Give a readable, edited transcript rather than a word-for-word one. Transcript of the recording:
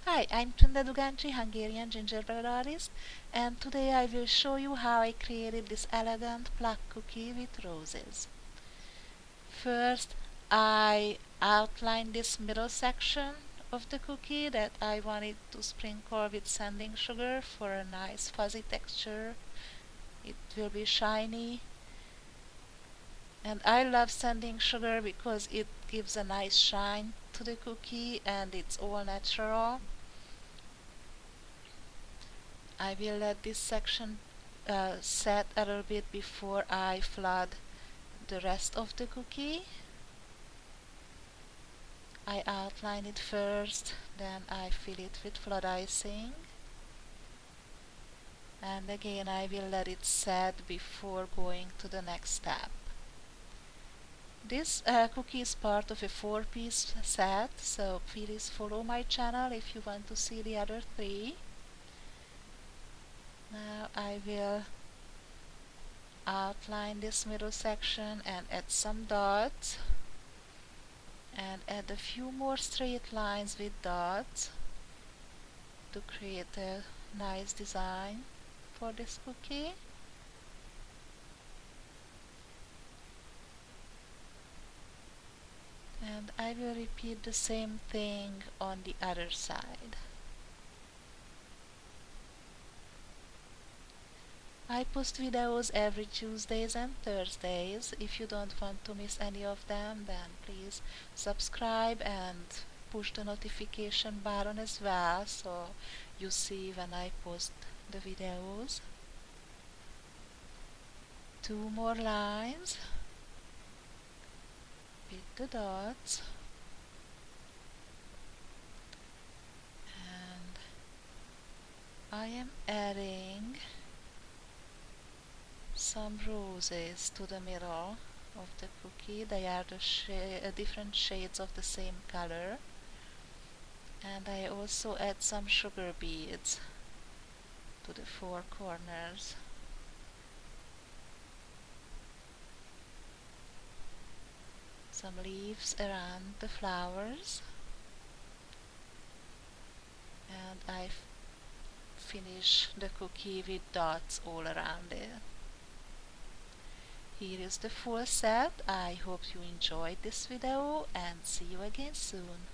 Hi, I'm Tunde Dugantsi, Hungarian gingerbread artist, and today I will show you how I created this elegant Plaque cookie with roses. First, I outlined this middle section of the cookie that I wanted to sprinkle with sanding sugar for a nice fuzzy texture. It will be shiny, and I love sanding sugar because it gives a nice shine to the cookie and it's all natural. I will let this section set a little bit before I flood the rest of the cookie. I outline it first, then I fill it with flood icing, and again I will let it set before going to the next step. This cookie is part of a 4-piece set, so please follow my channel if you want to see the other 3. Now I will outline this middle section and add some dots and add a few more straight lines with dots to create a nice design for this cookie. And I will repeat the same thing on the other side. I post videos every Tuesdays and Thursdays. If you don't want to miss any of them, then please subscribe and push the notification button as well so you see when I post the videos. 2 more lines with the dots, and I am adding some roses to the middle of the cookie. They are the different shades of the same color, and I also add some sugar beads to the 4 corners. Some leaves around the flowers, and I finish the cookie with dots all around it. Here is the full set. I hope you enjoyed this video and see you again soon.